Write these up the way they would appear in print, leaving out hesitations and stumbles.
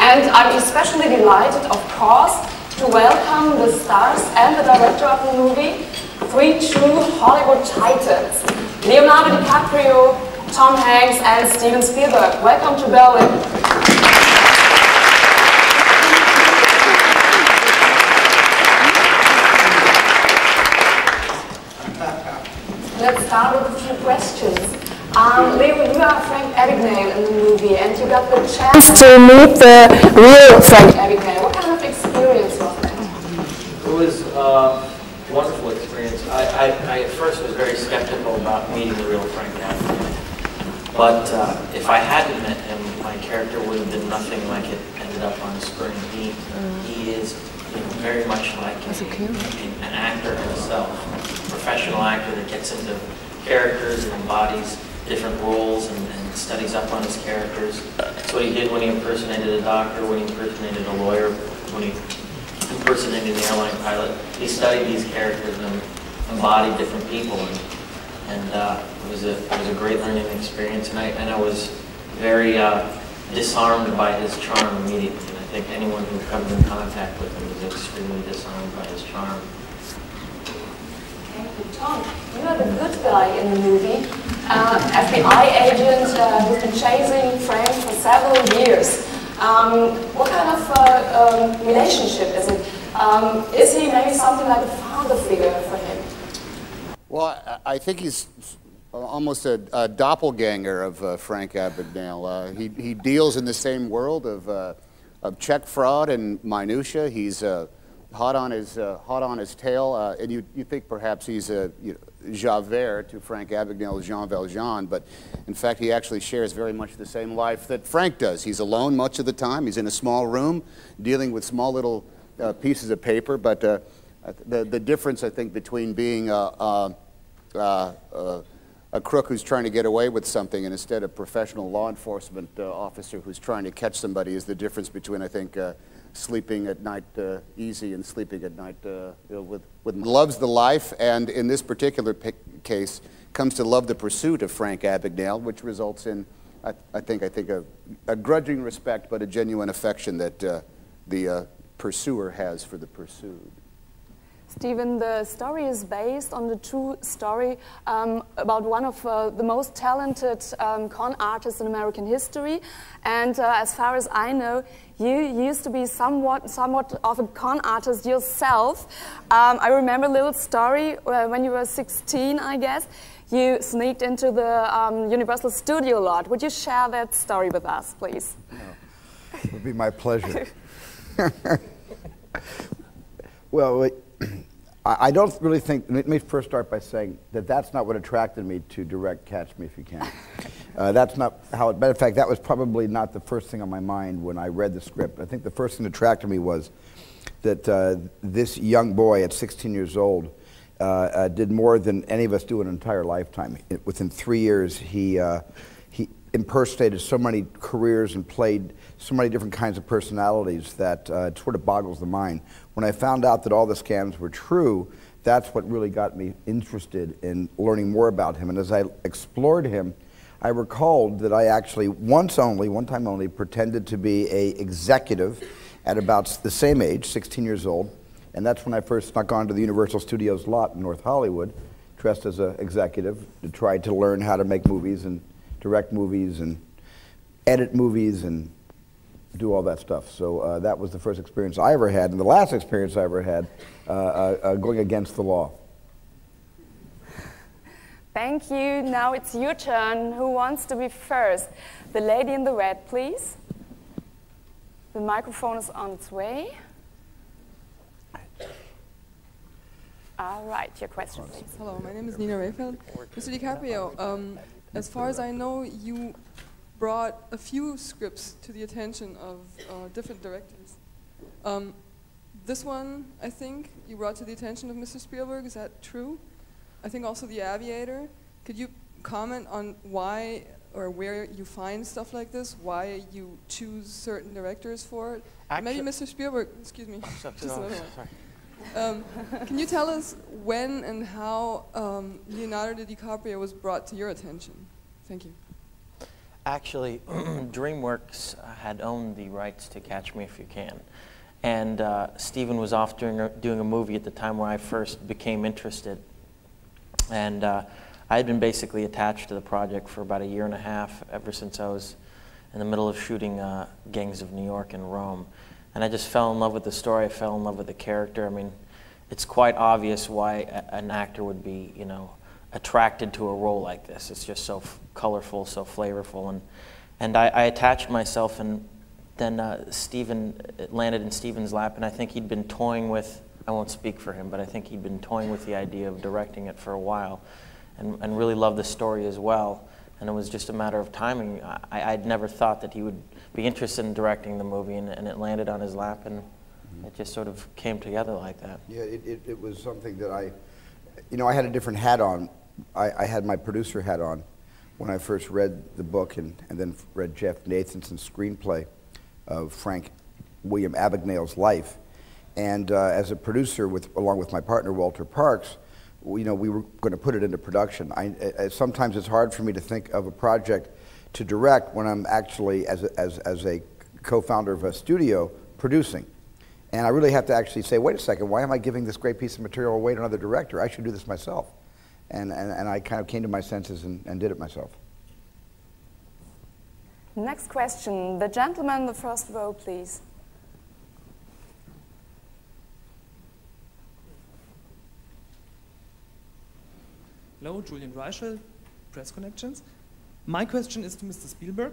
And I'm especially delighted, of course, to welcome the stars and the director of the movie, three true Hollywood titans, Leonardo DiCaprio, Tom Hanks, and Steven Spielberg. Welcome to Berlin. Let's start with a few questions. Leo, you are Frank Abagnale in the movie, and you got the chance to meet the real Frank Abagnale. What kind of experience was that? It was a wonderful experience. I at first was very skeptical about meeting the real Frank Abagnale. But if I hadn't met him, my character would have been nothing like it ended up on screen. He is very much like an actor himself, a professional actor that gets into characters and embodies different roles and studies up on his characters. That's what he did when he impersonated a doctor, when he impersonated a lawyer, when he impersonated an airline pilot. He studied these characters and embodied different people, and it was a great learning experience. And I was very disarmed by his charm immediately. And I think anyone who comes in contact with him is extremely disarmed by his charm. Thank you, Tom. You are the good guy in the movie. FBI agent who's been chasing Frank for several years. What kind of relationship is it? Is he maybe something like a father figure for him? Well, I think he's almost a doppelganger of Frank Abagnale. He deals in the same world of check fraud and minutia. He's hot on his tail, and you think perhaps he's Javert to Frank Abagnale's Jean Valjean, but in fact he actually shares very much the same life that Frank does. He's alone much of the time. He's in a small room dealing with small little pieces of paper, but the difference I think between being a crook who's trying to get away with something and instead a professional law enforcement officer who's trying to catch somebody is the difference between, I think, sleeping at night easy and sleeping at night with loves the life, and in this particular case comes to love the pursuit of Frank Abagnale, which results in I think a grudging respect but a genuine affection that the pursuer has for the pursued. Stephen, the story is based on the true story about one of the most talented con artists in American history. And as far as I know, you used to be somewhat of a con artist yourself. I remember a little story when you were 16, I guess. You sneaked into the Universal Studio lot. Would you share that story with us, please? Oh, it would be my pleasure. Well, I don't really think, let me first start by saying that that's not what attracted me to direct Catch Me If You Can. That's not how it, matter of fact, that was probably not the first thing on my mind when I read the script. I think the first thing that attracted me was that this young boy at 16 years old did more than any of us do in an entire lifetime. Within 3 years, he impersonated so many careers and played so many different kinds of personalities that it sort of boggles the mind. When I found out that all the scams were true, that's what really got me interested in learning more about him. And as I explored him, I recalled that I actually one time only, pretended to be an executive at about the same age, 16 years old. And that's when I first snuck onto the Universal Studios lot in North Hollywood, dressed as an executive, to try to learn how to make movies and direct movies and edit movies and do all that stuff. So that was the first experience I ever had, and the last experience I ever had going against the law. Thank you. Now it's your turn. Who wants to be first? The lady in the red, please. The microphone is on its way. All right, your question, please. Hello, my name is Nina Rayfeld. Mr. DiCaprio, as far as I know, you brought a few scripts to the attention of different directors. This one, I think, you brought to the attention of Mr. Spielberg. Is that true? I think also The Aviator. Could you comment on why or where you find stuff like this? Why you choose certain directors for it? Maybe Mr. Spielberg, excuse me, just another one. Can you tell us when and how Leonardo DiCaprio was brought to your attention? Thank you. Actually, DreamWorks had owned the rights to Catch Me If You Can. And Steven was off doing a movie at the time where I first became interested. And I had been basically attached to the project for about 1.5 years, ever since I was in the middle of shooting Gangs of New York and Rome. And I just fell in love with the story, I fell in love with the character. I mean, it's quite obvious why an actor would be, you know, attracted to a role like this. It's just so colorful, so flavorful, and I attached myself, and then it landed in Steven's lap, and I think he'd been toying with, I won't speak for him, but I think he'd been toying with the idea of directing it for a while, and really loved the story as well, and it was just a matter of timing. I'd never thought that he would be interested in directing the movie, and it landed on his lap, and it just sort of came together like that. Yeah, it was something that I had a different hat on. I had my producer hat on when I first read the book and then read Jeff Nathanson's screenplay of Frank William Abagnale's life. And as a producer, along with my partner Walter Parks, we were going to put it into production. Sometimes it's hard for me to think of a project to direct when I'm actually, as a co-founder of a studio, producing. And I really have to actually say, wait a second, why am I giving this great piece of material away to another director? I should do this myself. And I kind of came to my senses and did it myself. Next question. The gentleman in the first row, please. Hello, Julian Reichel, Press Connections. My question is to Mr. Spielberg.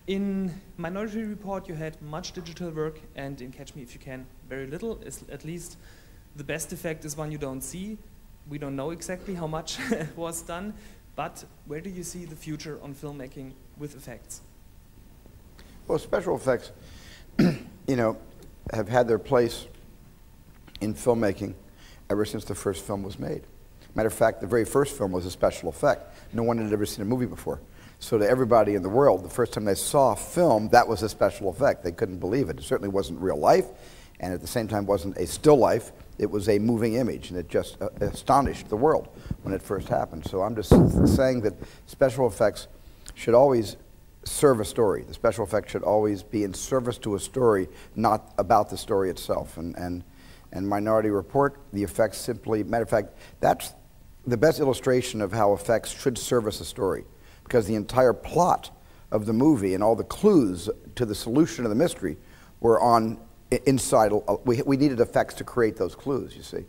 In Minority Report, you had much digital work, and in Catch Me If You Can, very little. At least the best effect is one you don't see. We don't know exactly how much was done, but where do you see the future on filmmaking with effects? Well, special effects, have had their place in filmmaking ever since the first film was made. Matter of fact, the very first film was a special effect. No one had ever seen a movie before. So to everybody in the world, the first time they saw film, that was a special effect. They couldn't believe it. It certainly wasn't real life, and at the same time wasn't a still life. It was a moving image, and it just astonished the world when it first happened. So I'm just saying that special effects should always serve a story. The special effects should always be in service to a story, not about the story itself. And Minority Report, the effects simply, matter of fact, that's the best illustration of how effects should service a story, because the entire plot of the movie and all the clues to the solution of the mystery were on inside. We needed effects to create those clues, you see.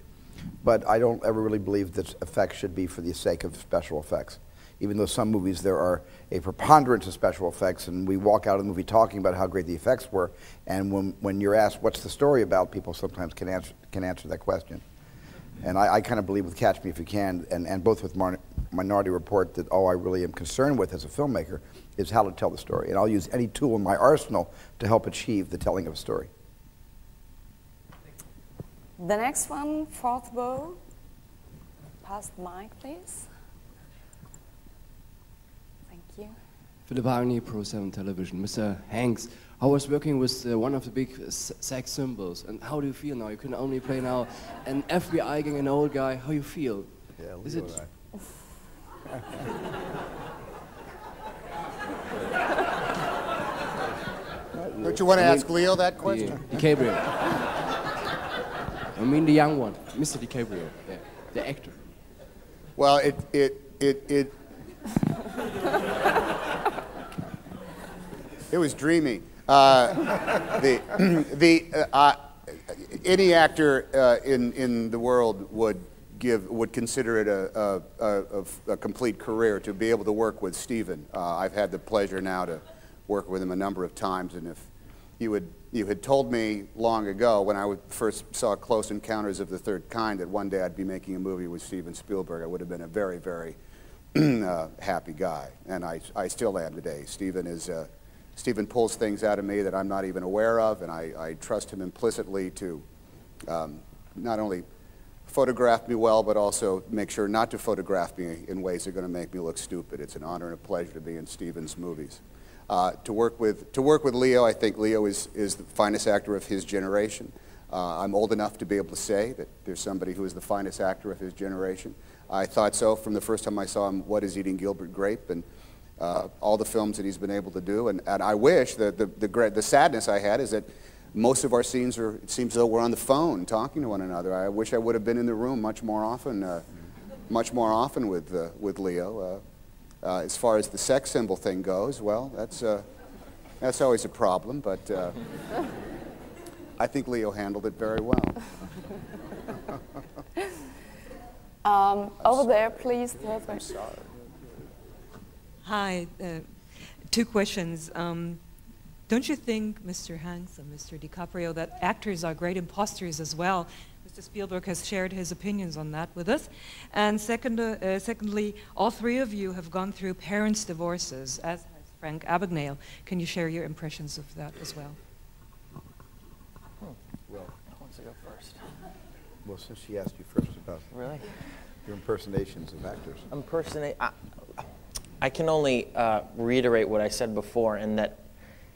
But I don't ever really believe that effects should be for the sake of special effects. Even though some movies there are a preponderance of special effects, and we walk out of the movie talking about how great the effects were, and when you're asked what's the story about, people sometimes can answer that question. And I kind of believe with Catch Me If You Can, and both with Minority Report, that all I really am concerned with as a filmmaker is how to tell the story. And I'll use any tool in my arsenal to help achieve the telling of a story. The next one, fourth row. Pass the mic, please. Thank you. Philip Hagney, Pro 7 Television. Mr. Hanks, I was working with one of the big sex symbols, and how do you feel now? You can only play now an FBI gang, an old guy. How you feel? Yeah, is it? Don't you want to ask Leo that question? DiCaprio. I mean the young one, Mr. DiCaprio, the actor. Well, it was dreamy. Any actor in the world would consider it a complete career to be able to work with Steven. I've had the pleasure now to work with him a number of times, and if you had told me long ago when I first saw Close Encounters of the Third Kind that one day I'd be making a movie with Steven Spielberg, I would have been a very, very happy guy, and I still am today. Steven pulls things out of me that I'm not even aware of, and I trust him implicitly to not only photograph me well, but also make sure not to photograph me in ways that are going to make me look stupid. It's an honor and a pleasure to be in Steven's movies. To work with Leo, I think Leo is the finest actor of his generation. I'm old enough to be able to say that there's somebody who is the finest actor of his generation. I thought so from the first time I saw him, What is Eating Gilbert Grape? And all the films that he's been able to do. And I wish that the sadness I had is that most of our scenes are, it seems as though we're on the phone talking to one another. I wish I would have been in the room much more often with Leo. As far as the sex symbol thing goes, well, that's always a problem, but I think Leo handled it very well. Over there, please. I'm sorry. Hi, two questions. Don't you think, Mr. Hanks and Mr. DiCaprio, that actors are great imposters as well? Mr. Spielberg has shared his opinions on that with us. And secondly, all three of you have gone through parents' divorces, as has Frank Abagnale. Can you share your impressions of that as well? Will, who wants to go first? Well, since she asked you first about Really? your impersonations of actors. I can only reiterate what I said before, in that,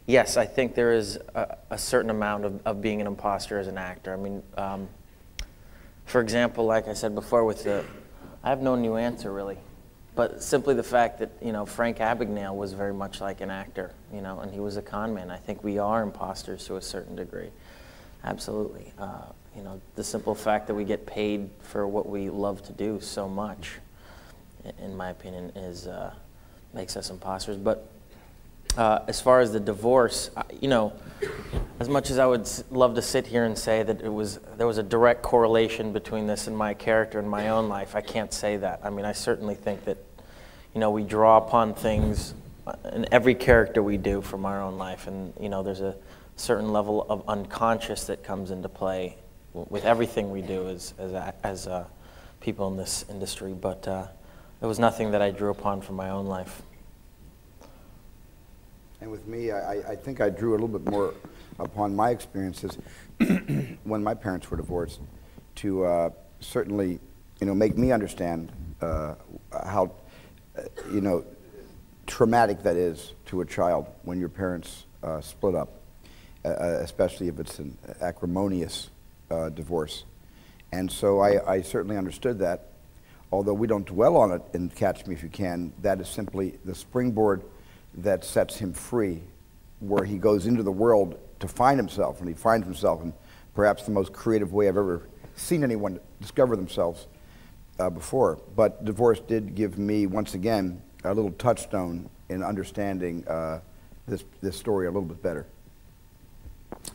yes, I think there is a certain amount of being an imposter as an actor. I mean, for example, like I said before, I have no new answer really, but simply the fact that, you know, Frank Abagnale was very much like an actor, you know, and he was a con man. I think we are imposters to a certain degree, absolutely. You know, the simple fact that we get paid for what we love to do so much, in my opinion, makes us imposters. But as far as the divorce, you know, as much as I would love to sit here and say that there was a direct correlation between this and my character in my own life, I can't say that. I mean, I certainly think that, you know, we draw upon things in every character we do from our own life, and, you know, there's a certain level of unconscious that comes into play with everything we do as people in this industry. But there was nothing that I drew upon from my own life. And with me, I think I drew a little bit more upon my experiences when my parents were divorced to certainly, you know, make me understand how, you know, traumatic that is to a child when your parents split up, especially if it's an acrimonious divorce. And so I certainly understood that. Although we don't dwell on it in Catch Me If You Can, that is simply the springboard that sets him free, where he goes into the world to find himself, and he finds himself in perhaps the most creative way I've ever seen anyone discover themselves before. But divorce did give me, once again, a little touchstone in understanding this story a little bit better.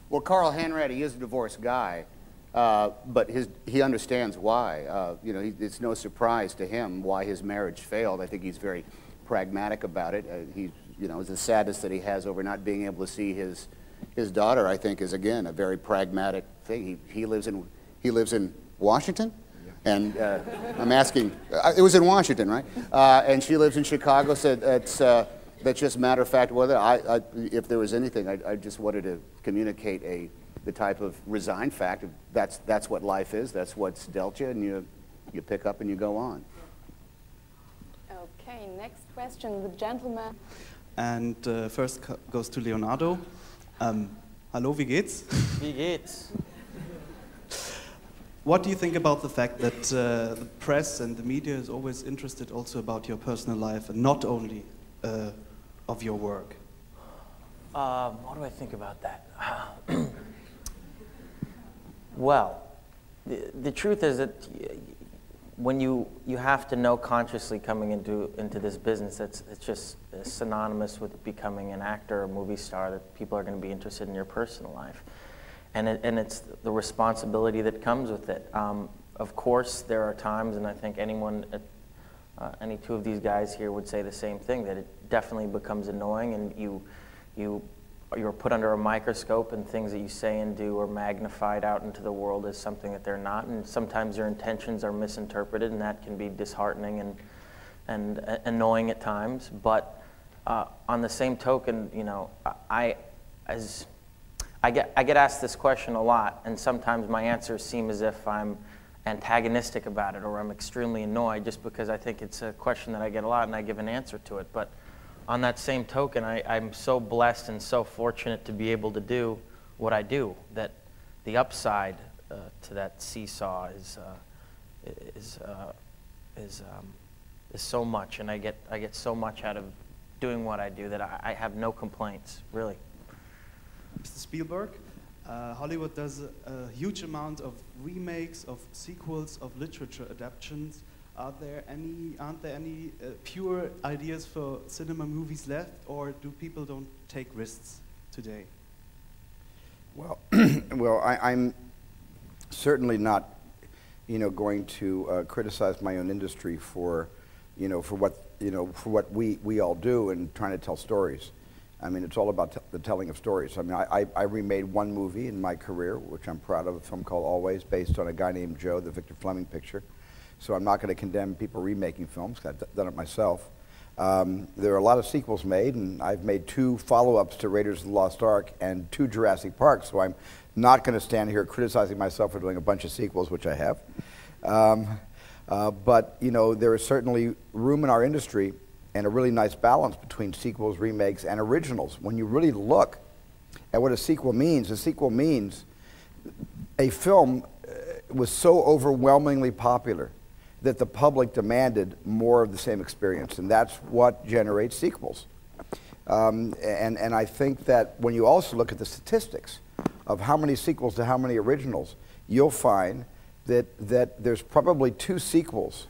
Well, Carl Hanratty is a divorced guy, but he understands why. You know, it's no surprise to him why his marriage failed. I think he's very pragmatic about it. You know, the sadness that he has over not being able to see his daughter, I think, is again a very pragmatic thing. He lives in Washington, and I'm asking. It was in Washington, right? And she lives in Chicago. So that's just matter of fact. Whether if there was anything, I just wanted to communicate the type of resigned fact of that's what life is. That's what's dealt you, and you pick up and you go on. Okay, next question, the gentleman. And first goes to Leonardo. Hallo, wie geht's? Wie geht's? What do you think about the fact that the press and the media is always interested also about your personal life and not only of your work? What do I think about that? Well, the truth is that when you have to know consciously coming into this business, it's just synonymous with becoming an actor or movie star, that people are going to be interested in your personal life. And it's the responsibility that comes with it. Of course, there are times, and I think any two of these guys here would say the same thing, that it definitely becomes annoying, and you're put under a microscope, and things that you say and do are magnified out into the world as something that they're not, and sometimes your intentions are misinterpreted, and that can be disheartening and annoying at times. But on the same token, you know, I get asked this question a lot, and sometimes my answers seem as if I'm antagonistic about it or I'm extremely annoyed, just because I think it's a question that I get a lot and I give an answer to it. But on that same token, I'm so blessed and so fortunate to be able to do what I do, that the upside to that seesaw is so much, and I get so much out of doing what I do that I have no complaints, really. Mr. Spielberg, Hollywood does a huge amount of remakes, of sequels, of literature adaptations. Aren't there any pure ideas for cinema movies left, or do people don't take risks today? Well, I'm certainly not, going to criticize my own industry for what we all do and trying to tell stories. I mean, it's all about the telling of stories. I mean, I remade one movie in my career, which I'm proud of, a film called Always, based on a guy named Joe, the Victor Fleming picture. So I'm not going to condemn people remaking films, 'cause I've done it myself. There are a lot of sequels made, and I've made 2 follow-ups to Raiders of the Lost Ark and 2 Jurassic Parks, so I'm not going to stand here criticizing myself for doing a bunch of sequels, which I have. But, there is certainly room in our industry and a really nice balance between sequels, remakes, and originals. When you really look at what a sequel means a film was so overwhelmingly popular that the public demanded more of the same experience, and that's what generates sequels. And I think that when you also look at the statistics of how many sequels to how many originals, you'll find that there's probably 2 sequels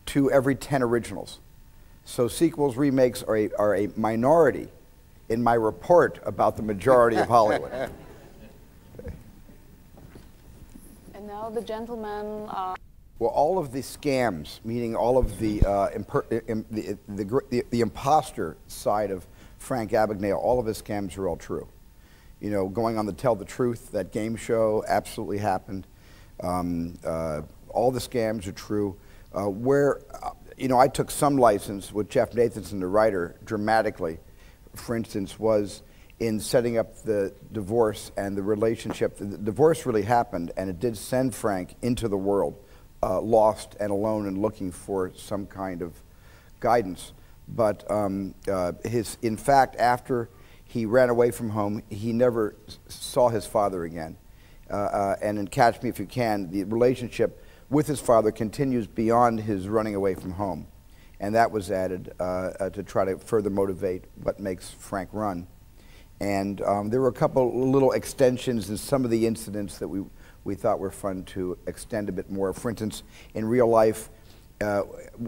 to every 10 originals. So sequels, remakes are a minority in my report about the majority of Hollywood. And now the gentleman... Well, all of the scams, meaning all of the imposter side of Frank Abagnale, all of his scams are all true. Going on the Tell the Truth, that game show absolutely happened. All the scams are true. I took some license with Jeff Nathanson, the writer, dramatically, for instance, was in setting up the divorce and the relationship. The divorce really happened, and it did send Frank into the world, lost and alone and looking for some kind of guidance. But in fact, after he ran away from home, he never saw his father again. And in Catch Me If You Can, the relationship with his father continues beyond his running away from home. And that was added to try to further motivate what makes Frank run. And there were a couple little extensions in some of the incidents that we thought were fun to extend a bit more. For instance, in real life,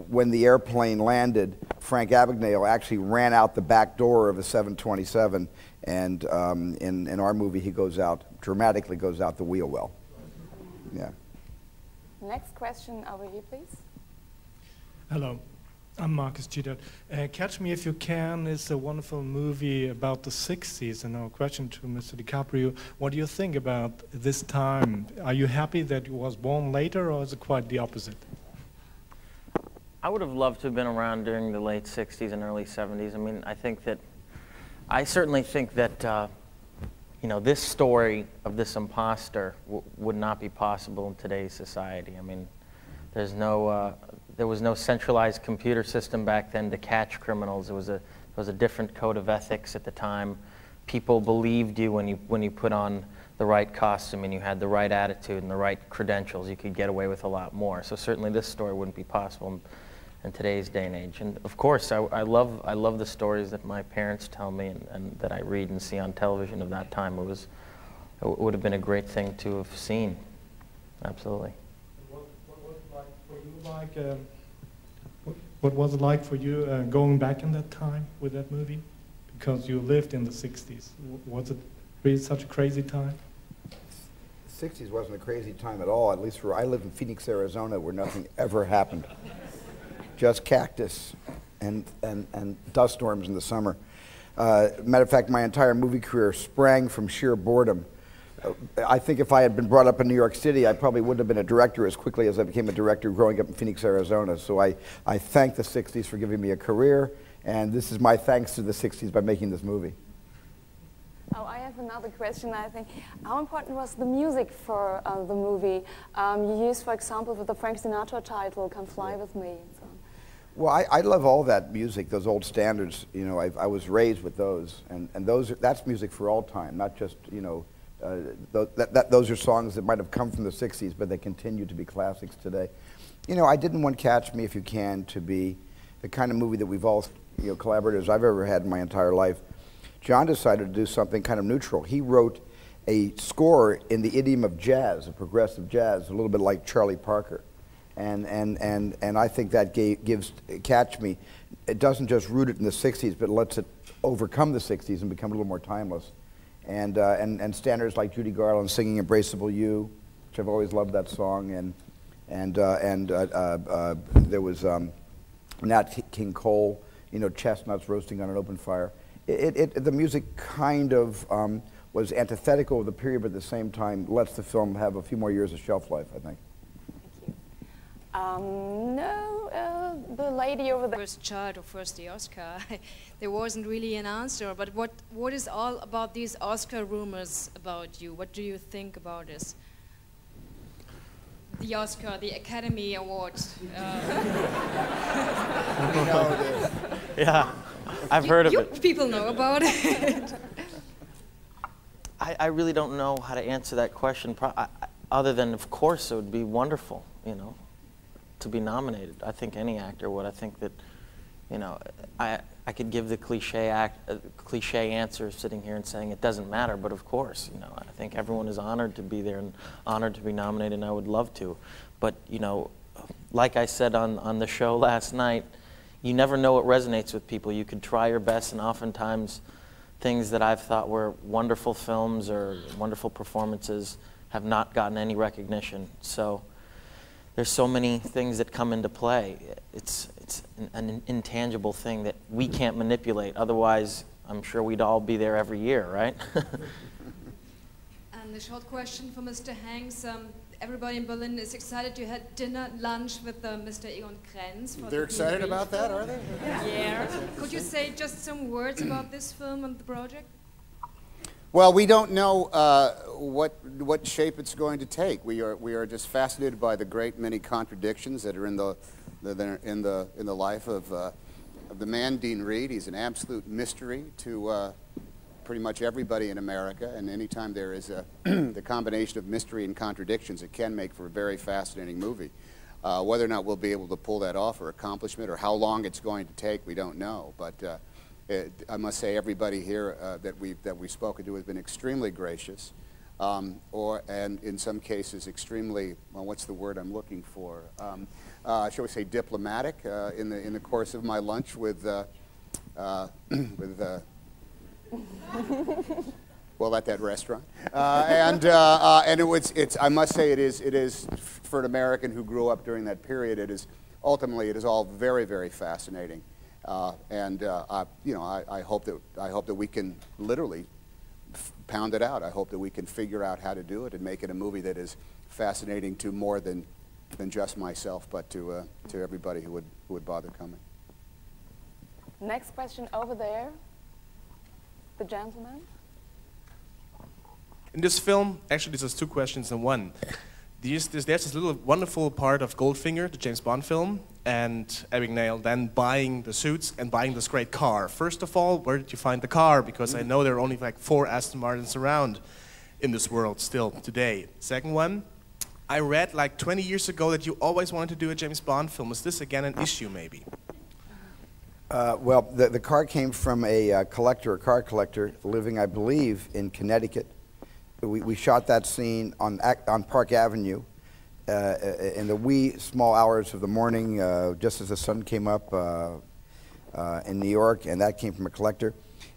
when the airplane landed, Frank Abagnale actually ran out the back door of a 727, and in our movie, he dramatically goes out the wheel well. Yeah. Next question over here, please. Hello, I'm Marcus Cheatham. Catch Me If You Can is a wonderful movie about the 60s, and our question to Mr. DiCaprio, what do you think about this time? Are you happy that you was born later, or is it quite the opposite? I would have loved to have been around during the late 60s and early 70s. I mean, I certainly think that, this story of this imposter would not be possible in today's society. I mean, there was no centralized computer system back then to catch criminals. It was a different code of ethics at the time. People believed you when you put on the right costume and you had the right attitude and the right credentials. You could get away with a lot more. So certainly this story wouldn't be possible in today's day and age. And of course, I love the stories that my parents tell me and that I read and see on television of that time. It would have been a great thing to have seen. Absolutely. What was it like for you going back in that time with that movie? Because you lived in the 60s. Was it really such a crazy time? The 60s wasn't a crazy time at all, at least I live in Phoenix, Arizona, where nothing ever happened. Just cactus and dust storms in the summer. Matter of fact, my entire movie career sprang from sheer boredom. I think if I had been brought up in New York City, I probably wouldn't have been a director as quickly as I became a director growing up in Phoenix, Arizona. So I thank the 60s for giving me a career, and this is my thanks to the 60s by making this movie. Oh, I have another question, I think. How important was the music for the movie? You used, for example, with the Frank Sinatra title, Come Fly With Me, and so on. Well, I love all that music, those old standards. I was raised with those, and that's music for all time, not just, those are songs that might have come from the 60s, but they continue to be classics today. I didn't want Catch Me If You Can to be the kind of movie that we've all collaborators I've ever had in my entire life. John decided to do something kind of neutral. He wrote a score in the idiom of jazz, of progressive jazz, a little bit like Charlie Parker. And I think that gives Catch Me, it doesn't just root it in the 60s, but lets it overcome the 60s and become a little more timeless. And standards like Judy Garland singing Embraceable You, which I've always loved that song, and there was Nat King Cole, chestnuts roasting on an open fire. The music kind of was antithetical of the period, but at the same time lets the film have a few more years of shelf life, I think. Thank you. No, the lady over there. First child or first the Oscar, there wasn't really an answer. But what is all about these Oscar rumors about you? What do you think about this? The Oscar, the Academy Awards. Yeah, I've heard of it. People know about it. I really don't know how to answer that question, other than, of course, it would be wonderful, to be nominated. I think any actor would. I think that, I could give the cliche answer sitting here and saying it doesn't matter, but of course, I think everyone is honored to be there and honored to be nominated, and I would love to. But, like I said on the show last night, you never know what resonates with people. You could try your best, and oftentimes things that I've thought were wonderful films or wonderful performances have not gotten any recognition. So there's so many things that come into play. It's an intangible thing that we can't manipulate. Otherwise, I'm sure we'd all be there every year, right? And a short question for Mr. Hanks. Everybody in Berlin is excited to have dinner, lunch with Mr. Egon Krenz. They're excited about that, are they? Yeah. Could you say just some words about this film and the project? Well, we don't know what shape it's going to take. We are just fascinated by the great many contradictions that are in the life of the man Dean Reed. He's an absolute mystery to pretty much everybody in America, and anytime there is the combination of mystery and contradictions, it can make for a very fascinating movie. Whether or not we'll be able to pull that off or accomplishment, or how long it's going to take, we don't know. But I must say, everybody here that we've spoken to has been extremely gracious, and in some cases extremely, well, what's the word I'm looking for? Shall we say diplomatic? In the course of my lunch with well, at that restaurant, and I must say it is for an American who grew up during that period. It is all very, very fascinating, and I hope that we can literally pound it out. I hope that we can figure out how to do it and make it a movie that is fascinating to more than just myself, but to everybody who would bother coming. Next question over there. The gentleman. In this film, actually, there's two questions in one. There's this little wonderful part of Goldfinger, the James Bond film, and Abagnale then buying the suits and buying this great car. First of all, where did you find the car? Because I know there are only like 4 Aston Martins around in this world still today. Second one, I read like 20 years ago that you always wanted to do a James Bond film. Is this again an issue, maybe? Well, the car came from a car collector living, I believe, in Connecticut. We shot that scene on Park Avenue in the wee small hours of the morning, just as the sun came up in New York, and that came from a collector.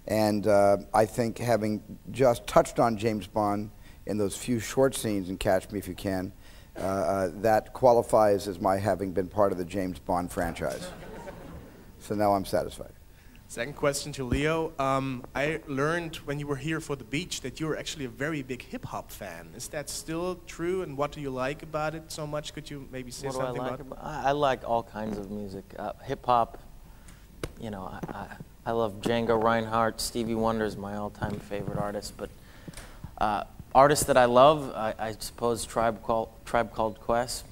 And I think having just touched on James Bond in those few short scenes in Catch Me If You Can, that qualifies as my having been part of the James Bond franchise. So now I'm satisfied. Second question to Leo. I learned when you were here for the beach that you're actually a very big hip-hop fan. Is that still true, and what do you like about it so much? Could you maybe say something about it? I like all kinds of music. Hip-hop, I love Django Reinhardt. Stevie Wonder is my all-time favorite artist. But artists that I love, I suppose Tribe Called Quest.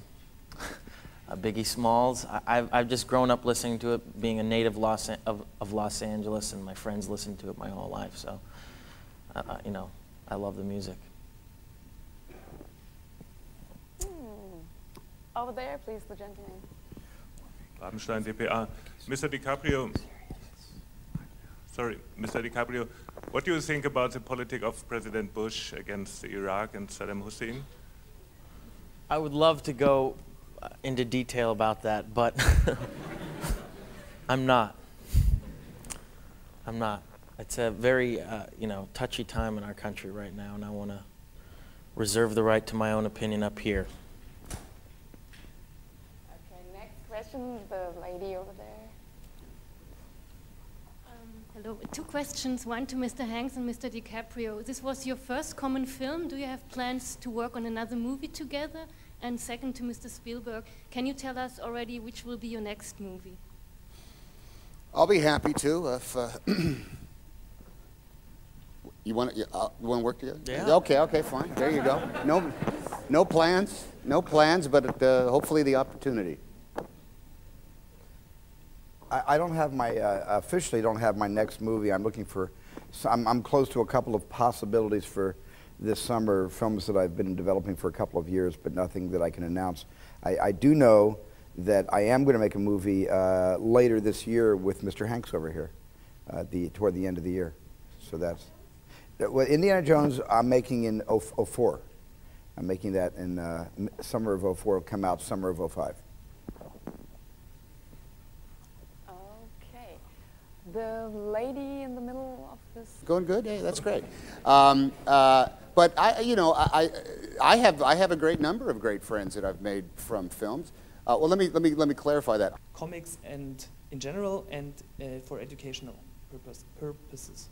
Biggie Smalls. I've just grown up listening to it, being a native of Los Angeles, and my friends listened to it my whole life. So, I love the music. Over there, please, the gentleman. Rabenstein, dpa. Mr. DiCaprio, sorry, Mr. DiCaprio, what do you think about the politic of President Bush against Iraq and Saddam Hussein? I would love to go into detail about that, but I'm not. I'm not. It's a very, touchy time in our country right now, and I want to reserve the right to my own opinion up here. Okay, next question, the lady over there. Hello, two questions, one to Mr. Hanks and Mr. DiCaprio. This was your first common film. Do you have plans to work on another movie together? And second to Mr. Spielberg, can you tell us already which will be your next movie? I'll be happy to if you want to work together. Yeah. Okay, fine. There you go. No plans, but hopefully the opportunity. I don't have my, officially don't have my next movie. I'm looking for, I'm close to a couple of possibilities for this summer, films that I've been developing for a couple of years, but nothing that I can announce. I do know that I am going to make a movie later this year with Mr. Hanks over here, toward the end of the year. So that's, well, Indiana Jones I'm making in 04. I'm making that in summer of 04, it'll come out summer of 05. The lady in the middle of this. Going good? Hey, that's great. But I have a great number of great friends that I've made from films. Well, let me clarify that. Comics and in general, and for educational purposes.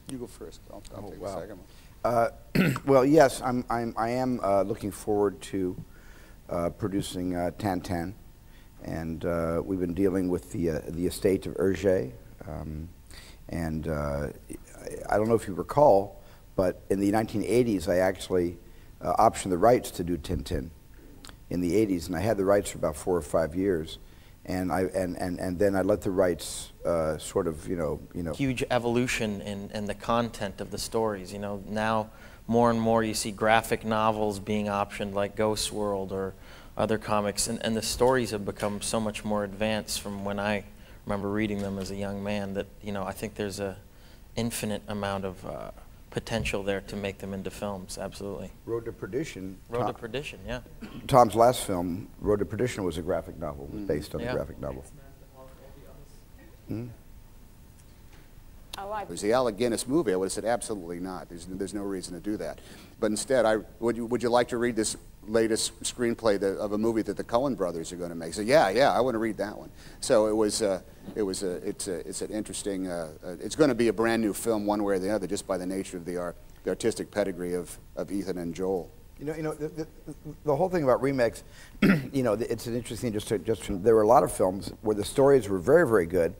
You go first. I'll take wow. the second one. Well, yes, I am looking forward to producing Tintin. And we've been dealing with the estate of Hergé. And I don't know if you recall, but in the 1980s, I actually optioned the rights to do Tintin in the 80s, and I had the rights for about 4 or 5 years. And then I let the rights sort of, Huge evolution in the content of the stories. Now more and more you see graphic novels being optioned, like Ghost World or other comics, and the stories have become so much more advanced from when I remember reading them as a young man that, I think there's a infinite amount of potential there to make them into films, absolutely. Road to Perdition. Road to Perdition, yeah. Tom's last film, Road to Perdition, was a graphic novel, based on a graphic novel. If it was the Alec Guinness movie, I would have said absolutely not. There's no reason to do that. But instead, would you like to read this latest screenplay of a movie that the Coen brothers are going to make? So yeah, I want to read that one. So it's an interesting. It's going to be a brand new film, one way or the other, just by the nature of the artistic pedigree of Ethan and Joel. The whole thing about remakes, it's an interesting. There were a lot of films where the stories were very, very good,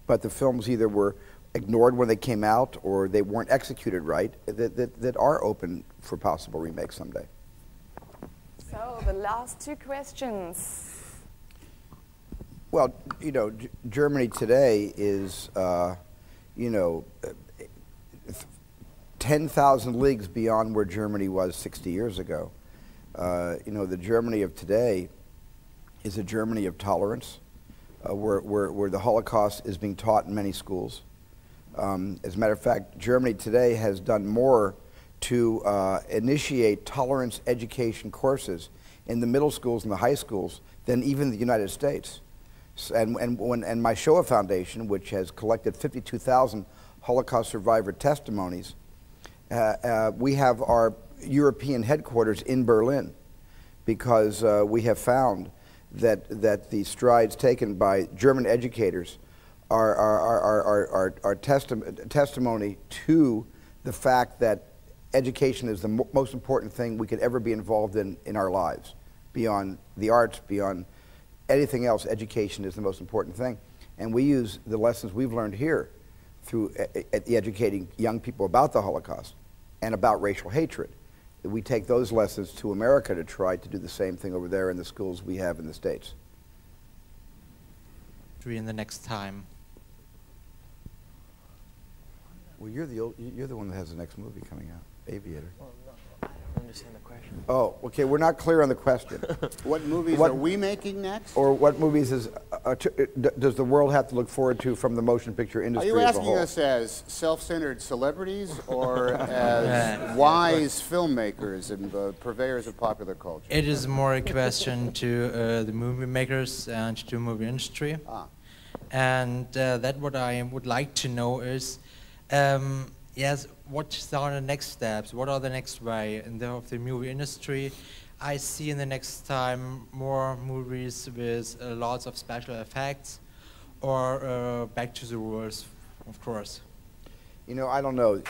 but the films either were ignored when they came out or they weren't executed right, that are open for possible remakes someday. So the last two questions. Well, Germany today is, 10,000 leagues beyond where Germany was 60 years ago. The Germany of today is a Germany of tolerance, where the Holocaust is being taught in many schools. As a matter of fact, Germany today has done more to initiate tolerance education courses in the middle schools and the high schools than even the United States. And my Shoah Foundation, which has collected 52,000 Holocaust survivor testimonies, we have our European headquarters in Berlin because we have found that the strides taken by German educators are testimony to the fact that education is the most important thing we could ever be involved in our lives. Beyond the arts, beyond anything else, education is the most important thing. And we use the lessons we've learned here through educating young people about the Holocaust and about racial hatred. We take those lessons to America to try to do the same thing over there in the schools we have in the States. In the next time. Well, you're the one that has the next movie coming out, Aviator. Well, no, I don't understand the question. Oh, okay, we're not clear on the question. What movies are we making next? Or what movies does the world have to look forward to from the motion picture industry as a whole? Are you asking us as self-centered celebrities or as wise filmmakers and purveyors of popular culture? It is more a question to the movie makers and to the movie industry. And that what I would like to know is, yes, what are the next steps? What are the next way of the movie industry? I see in the next time more movies with lots of special effects, or back to the rules, of course. You know, I don't know.